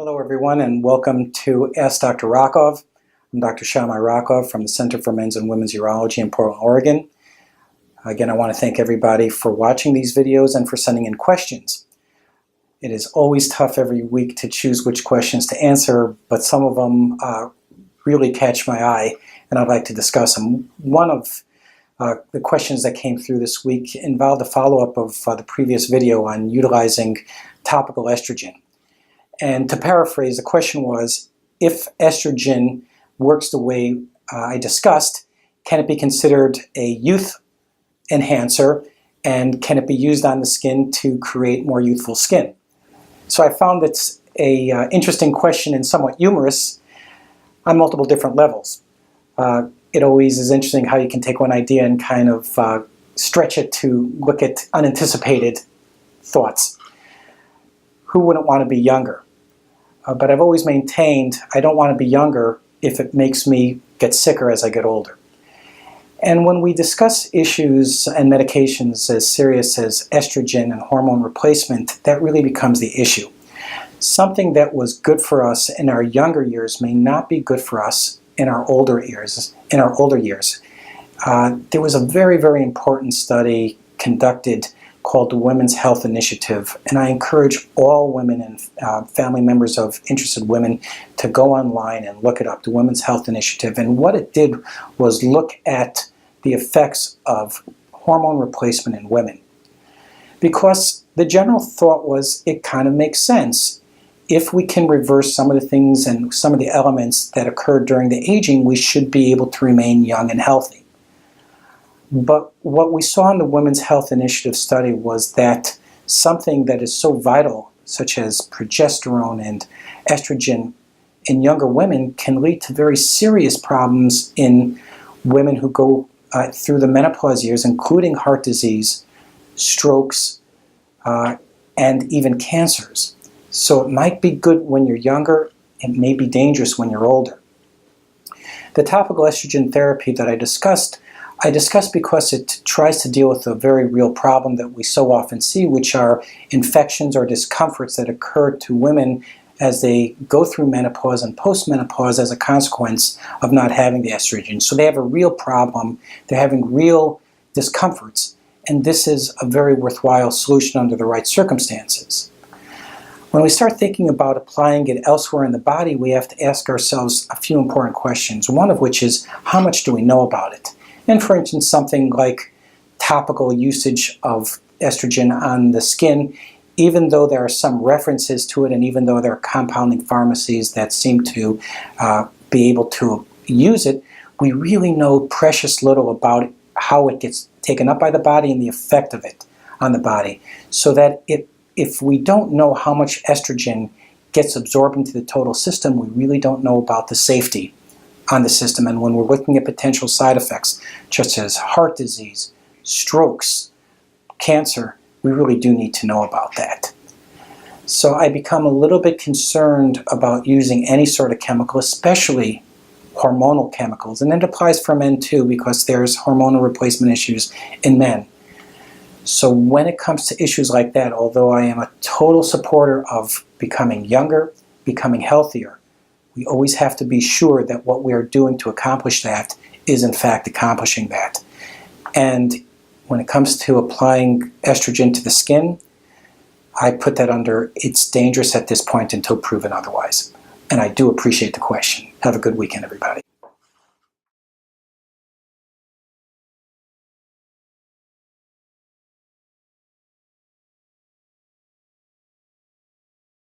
Hello everyone and welcome to Ask Dr. Rockove. I'm Dr. Shammai Rockove from the Center for Men's and Women's Urology in Portland, Oregon. Again, I want to thank everybody for watching these videos and for sending in questions. It is always tough every week to choose which questions to answer, but some of them really catch my eye and I'd like to discuss them. One of the questions that came through this week involved a follow-up of the previous video on utilizing topical estrogen. And to paraphrase, the question was, if estrogen works the way I discussed, can it be considered a youth enhancer, and can it be used on the skin to create more youthful skin? So I found it's a interesting question and somewhat humorous on multiple different levels. It always is interesting how you can take one idea and kind of stretch it to look at unanticipated thoughts. Who wouldn't want to be younger? But I've always maintained I don't want to be younger if it makes me get sicker as I get older. And when we discuss issues and medications as serious as estrogen and hormone replacement, that really becomes the issue. Something that was good for us in our younger years may not be good for us in our older years. There was a very, very important study conducted called the Women's Health Initiative, and I encourage all women and family members of interested women to go online and look it up, the Women's Health Initiative. And what it did was look at the effects of hormone replacement in women. Because the general thought was it kind of makes sense. If we can reverse some of the things and some of the elements that occurred during the aging, we should be able to remain young and healthy. But what we saw in the Women's Health Initiative study was that something that is so vital, such as progesterone and estrogen in younger women, can lead to very serious problems in women who go through the menopause years, including heart disease, strokes, and even cancers. So it might be good when you're younger, it may be dangerous when you're older. The topical estrogen therapy that I discussed because it tries to deal with a very real problem that we so often see, which are infections or discomforts that occur to women as they go through menopause and postmenopause as a consequence of not having the estrogen. So they have a real problem, they're having real discomforts, and this is a very worthwhile solution under the right circumstances. When we start thinking about applying it elsewhere in the body, we have to ask ourselves a few important questions, one of which is, how much do we know about it? And for instance, something like topical usage of estrogen on the skin, even though there are some references to it and even though there are compounding pharmacies that seem to be able to use it, we really know precious little about how it gets taken up by the body and the effect of it on the body. So that if we don't know how much estrogen gets absorbed into the total system, we really don't know about the safety on the system. And when we're looking at potential side effects, such as heart disease, strokes, cancer, we really do need to know about that. So I become a little bit concerned about using any sort of chemical, especially hormonal chemicals. And it applies for men too, because there's hormonal replacement issues in men. So when it comes to issues like that, although I am a total supporter of becoming younger, becoming healthier, we always have to be sure that what we are doing to accomplish that is in fact accomplishing that. And when it comes to applying estrogen to the skin, I put that under it's dangerous at this point until proven otherwise. And I do appreciate the question. Have a good weekend, everybody.